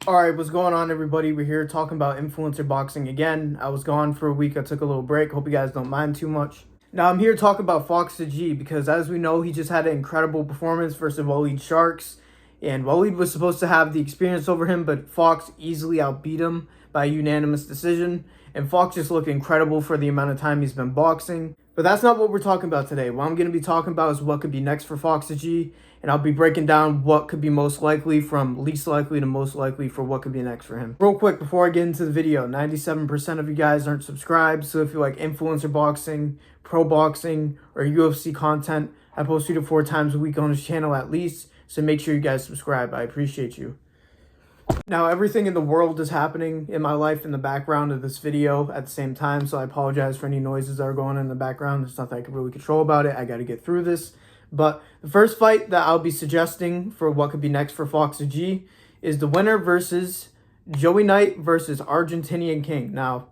Alright, what's going on, everybody? We're here talking about influencer boxing again. I was gone for a week. I took a little break. Hope you guys don't mind too much. Now, I'm here to talk about Fox the G because, as we know, he just had an incredible performance versus Waleed Sharks. And Waleed was supposed to have the experience over him, but Fox easily outbeat him by a unanimous decision. And Fox just looked incredible for the amount of time he's been boxing. But that's not what we're talking about today. What I'm going to be talking about is what could be next for Fox the G. And I'll be breaking down what could be most likely from least likely to most likely for what could be next for him. Real quick, before I get into the video, 97% of you guys aren't subscribed. So if you like influencer boxing, pro boxing, or UFC content, I post 2 to 4 times a week on this channel at least. So make sure you guys subscribe. I appreciate you. Now, everything in the world is happening in my life in the background of this video at the same time, so I apologize for any noises that are going on in the background. There's nothing I can really control about it. I got to get through this. But the first fight that I'll be suggesting for what could be next for Fox G is the winner versus Joey Knight versus Argentinian King. Now,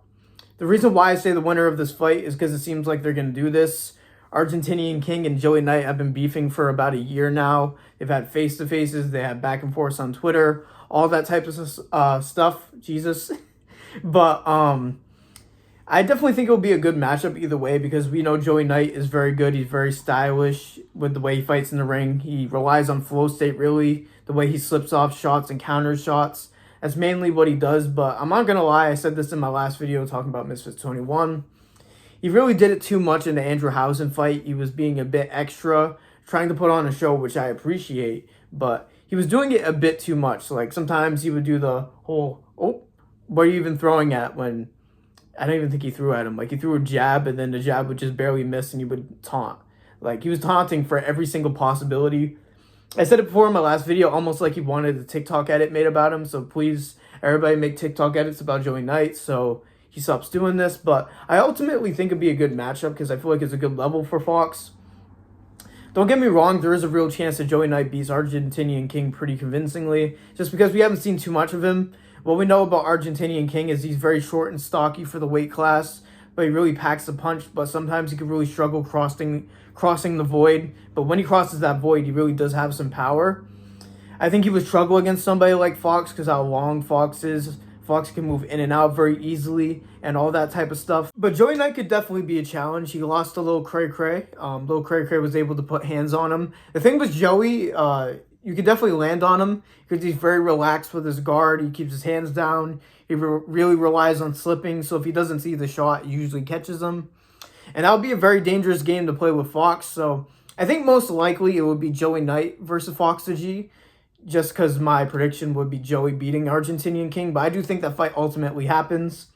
the reason why I say the winner of this fight is because it seems like they're going to do this. Argentinian King and Joey Knight have been beefing for about a year now. They've had face-to-faces. They had back and forth on Twitter, all that type of stuff. Jesus. But I definitely think it'll be a good matchup either way because we know Joey Knight is very good. He's very stylish with the way he fights in the ring. He relies on flow state, really, the way he slips off shots and counters shots. That's mainly what he does, but I'm not going to lie. I said this in my last video talking about Misfits 21. He really did it too much in the Andrew Housen fight. He was being a bit extra, trying to put on a show, which I appreciate, but he was doing it a bit too much. Like sometimes he would do the whole, oh, what are you even throwing at when... I don't even think he threw at him. Like, he threw a jab, and then the jab would just barely miss, and he would taunt. Like, he was taunting for every single possibility. I said it before in my last video, almost like he wanted a TikTok edit made about him. So please, everybody make TikTok edits about Joey Knight so he stops doing this. But I ultimately think it'd be a good matchup because I feel like it's a good level for Fox. Don't get me wrong, there is a real chance that Joey Knight beats Argentinian King pretty convincingly, just because we haven't seen too much of him. What we know about Argentinian King is he's very short and stocky for the weight class, but he really packs the punch, but sometimes he can really struggle crossing the void. But when he crosses that void, he really does have some power. I think he would struggle against somebody like Fox because how long Fox is. Fox can move in and out very easily and all that type of stuff. But Joey Knight could definitely be a challenge. He lost to Lil Cray Cray. Lil Cray Cray was able to put hands on him. The thing with Joey, you can definitely land on him because he's very relaxed with his guard. He keeps his hands down. He really relies on slipping. So if he doesn't see the shot, he usually catches him. And that would be a very dangerous game to play with Fox. So I think most likely it would be Joey Knight versus Fox the G, just because my prediction would be Joey beating Argentinian King. But I do think that fight ultimately happens.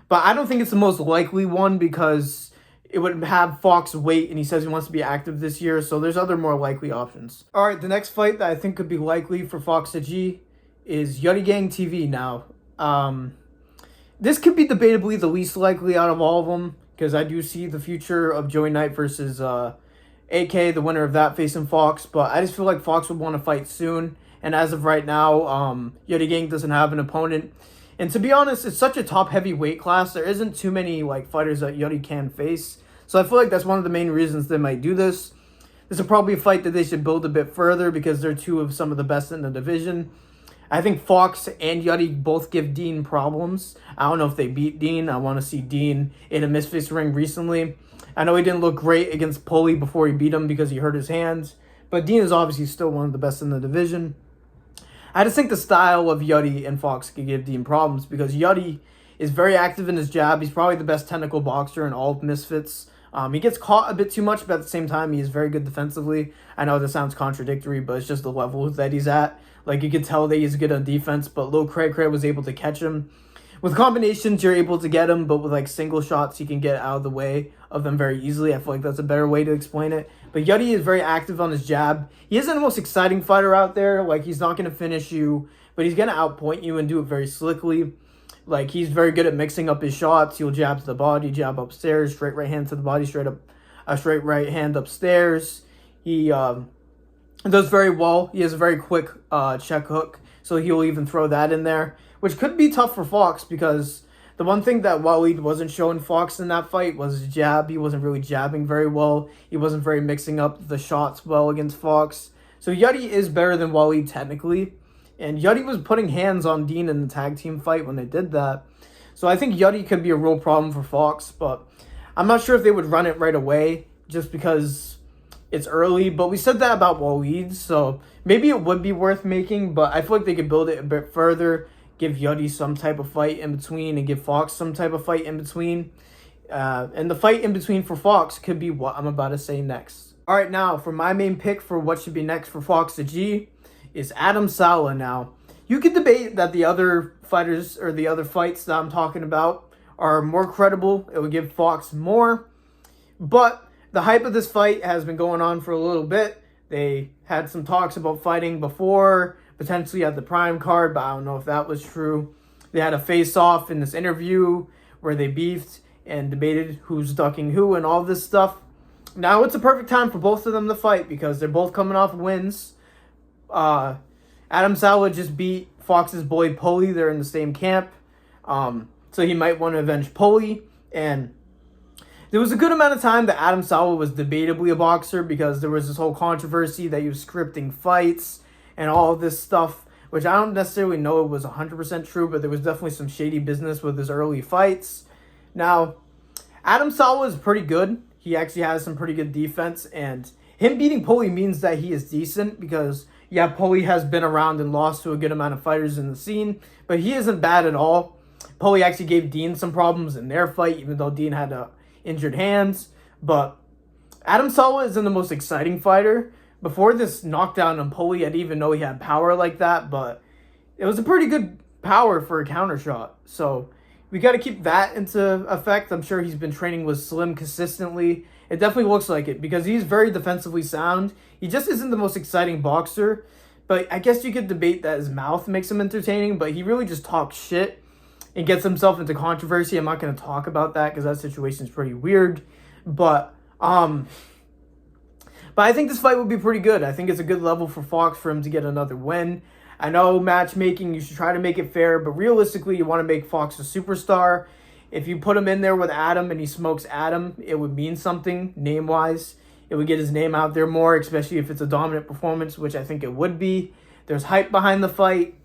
But I don't think it's the most likely one because it would have Fox wait, and he says he wants to be active this year, so there's other more likely options. All right, the next fight that I think could be likely for Fox the G is Yuddy Gang TV. Now, this could be debatably the least likely out of all of them because I do see the future of Joey Knight versus AK, the winner of that, facing Fox, but I just feel like Fox would want to fight soon, and as of right now, Yuddy Gang doesn't have an opponent. And to be honest, it's such a top-heavy weight class. There isn't too many like fighters that Yuddy can face. So I feel like that's one of the main reasons they might do this. This is probably a fight that they should build a bit further because they're two of some of the best in the division. I think Fox and Yuddy both give Dean problems. I don't know if they beat Dean. I want to see Dean in a Misfits ring recently. I know he didn't look great against Pulley before he beat him because he hurt his hands. But Dean is obviously still one of the best in the division. I just think the style of Yuddy and Fox could give Dean problems because Yuddy is very active in his jab. He's probably the best technical boxer in all of Misfits. He gets caught a bit too much, but at the same time, he is very good defensively. I know this sounds contradictory, but it's just the level that he's at. Like, you can tell that he's good on defense, but Lil Cray Cray was able to catch him. With combinations, you're able to get him, but with, like, single shots, he can get out of the way of them very easily. I feel like that's a better way to explain it. But Yuddy is very active on his jab. He isn't the most exciting fighter out there. Like, he's not going to finish you, but he's going to outpoint you and do it very slickly. Like, he's very good at mixing up his shots. He'll jab to the body, jab upstairs, straight right hand to the body, straight right hand upstairs. He does very well. He has a very quick check hook, so he'll even throw that in there, which could be tough for Fox because the one thing that Waleed wasn't showing Fox in that fight was his jab. He wasn't really jabbing very well. He wasn't very mixing up the shots well against Fox. So Yuddy is better than Waleed technically. And Yudi was putting hands on Dean in the tag team fight when they did that. So I think Yudi could be a real problem for Fox, but I'm not sure if they would run it right away just because it's early. But we said that about Waleed, so maybe it would be worth making, but I feel like they could build it a bit further, give Yudi some type of fight in between, and give Fox some type of fight in between. And the fight in between for Fox could be what I'm about to say next. All right, now for my main pick for what should be next for Fox the G is Adam Saleh. Now, you could debate that the other fighters or the other fights that I'm talking about are more credible. It would give Fox more. But the hype of this fight has been going on for a little bit. They had some talks about fighting before, potentially at the Prime card, but I don't know if that was true. They had a face-off in this interview where they beefed and debated who's ducking who and all this stuff. Now it's a perfect time for both of them to fight because they're both coming off wins. Adam Saleh just beat Fox's boy Poli. They're in the same camp. So he might want to avenge Poli. And there was a good amount of time that Adam Saleh was debatably a boxer because there was this whole controversy that he was scripting fights and all of this stuff, which I don't necessarily know it was 100% true, but there was definitely some shady business with his early fights. Now, Adam Saleh is pretty good. He actually has some pretty good defense, and him beating Poli means that he is decent because, yeah, Poli has been around and lost to a good amount of fighters in the scene, but he isn't bad at all. Poli actually gave Dean some problems in their fight, even though Dean had injured hands. But Adam Saleh isn't the most exciting fighter. Before this knockdown on Poli, I didn't even know he had power like that, but it was a pretty good power for a counter shot. So we got to keep that into effect. I'm sure he's been training with Slim consistently. It definitely looks like it because he's very defensively sound. He just isn't the most exciting boxer, but I guess you could debate that his mouth makes him entertaining, but he really just talks shit and gets himself into controversy. I'm not going to talk about that because that situation is pretty weird, but I think this fight would be pretty good. I think it's a good level for Fox for him to get another win. I know matchmaking, you should try to make it fair, but realistically, you want to make Fox a superstar. If you put him in there with Adam and he smokes Adam, it would mean something name-wise. It would get his name out there more, especially if it's a dominant performance, which I think it would be. There's hype behind the fight.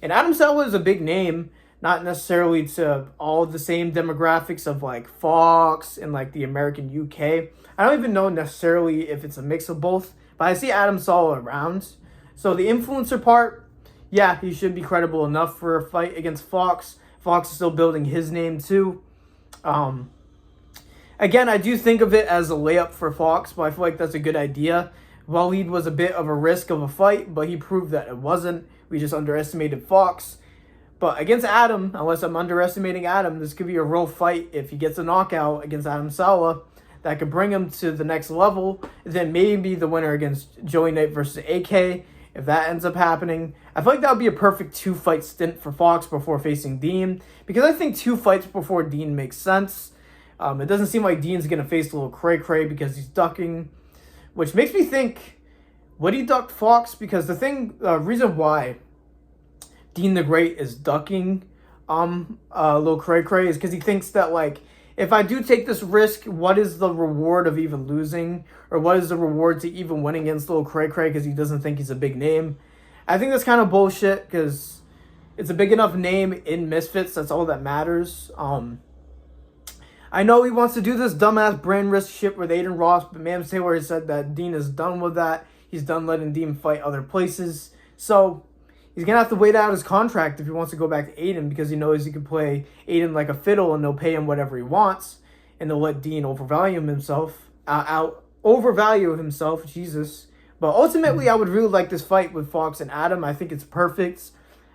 And Adam Saleh is a big name, not necessarily to all the same demographics of like Fox and like the American UK. I don't even know necessarily if it's a mix of both, but I see Adam Saleh around. So the influencer part, yeah, he should be credible enough for a fight against Fox. Fox is still building his name too. Again, I do think of it as a layup for Fox, but I feel like that's a good idea. Waleed was a bit of a risk of a fight, but he proved that it wasn't. We just underestimated Fox. But against Adam, unless I'm underestimating Adam, this could be a real fight if he gets a knockout against Adam Saleh that could bring him to the next level. Then maybe the winner against Joey Knight versus AK, if that ends up happening. I feel like that would be a perfect 2-fight stint for Fox before facing Dean, because I think 2 fights before Dean makes sense. It doesn't seem like Dean's going to face a little cray-cray because he's ducking, which makes me think, would he duck Fox? Because the reason why Dean the Great is ducking a little cray-cray is because he thinks that, like, if I do take this risk, what is the reward of even losing? Or what is the reward to even winning against little cray-cray because he doesn't think he's a big name? I think that's kind of bullshit because it's a big enough name in Misfits. That's all that matters. I know he wants to do this dumbass brand risk shit with Aiden Ross, but Mams Taylor has said that Dean is done with that. He's done letting Dean fight other places. So he's going to have to wait out his contract if he wants to go back to Aiden, because he knows he can play Aiden like a fiddle and they'll pay him whatever he wants. And they'll let Dean overvalue himself, Jesus. But ultimately, I would really like this fight with Fox and Adam. I think it's perfect.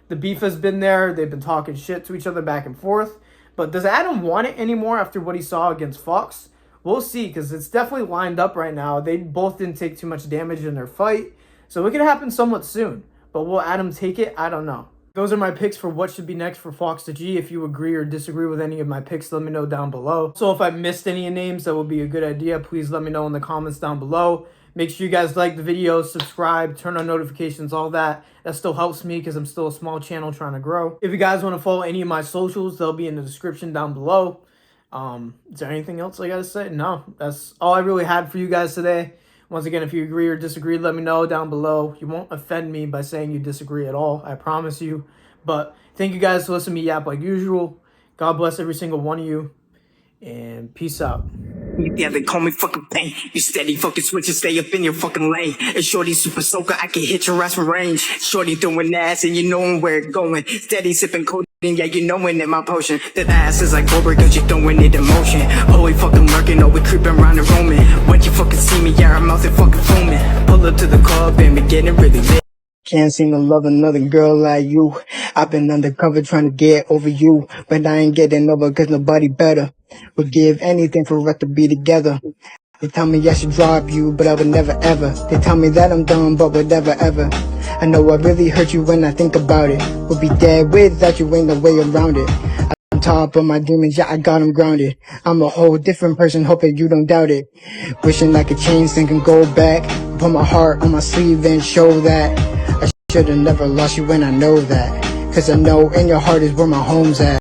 The beef has been there. They've been talking shit to each other back and forth. But does Adam want it anymore after what he saw against Fox? We'll see, because it's definitely lined up right now. They both didn't take too much damage in their fight. So it could happen somewhat soon. But will Adam take it? I don't know. Those are my picks for what should be next for Fox to G. If you agree or disagree with any of my picks, let me know down below. So if I missed any names, that would be a good idea. Please let me know in the comments down below. Make sure you guys like the video, subscribe, turn on notifications, all that. That still helps me because I'm still a small channel trying to grow. If you guys want to follow any of my socials, they'll be in the description down below. Is there anything else I got to say? No, that's all I really had for you guys today. Once again, if you agree or disagree, let me know down below. You won't offend me by saying you disagree at all, I promise you. But thank you guys for listening to me yap like usual. God bless every single one of you, and peace out. Yeah, they call me fucking pain. You steady fucking switching, stay up in your fucking lane. And shorty super soaker, I can hit your ass from range. Shorty throwing ass and you knowing where it going. Steady sipping codeine, yeah, you knowing that my potion. That ass is like Cobra, cause you throwing it in motion. Oh, we fucking lurking, oh, we creeping around and roaming. When you fucking see me, yeah, our mouth is fucking foaming. Pull up to the club and we getting really lit. Can't seem to love another girl like you. I've been undercover trying to get over you, but I ain't getting over cause nobody better would give anything for us to be together. They tell me I should drop you, but I would never ever. They tell me that I'm dumb, but would never ever. I know I really hurt you when I think about it. Would be dead without you, ain't no way around it. I'm top of my demons, yeah, I got them grounded. I'm a whole different person, hoping you don't doubt it. Wishing I could change, thinking go back. Put my heart on my sleeve and show that I should've never lost you when I know that. Cause I know in your heart is where my home's at.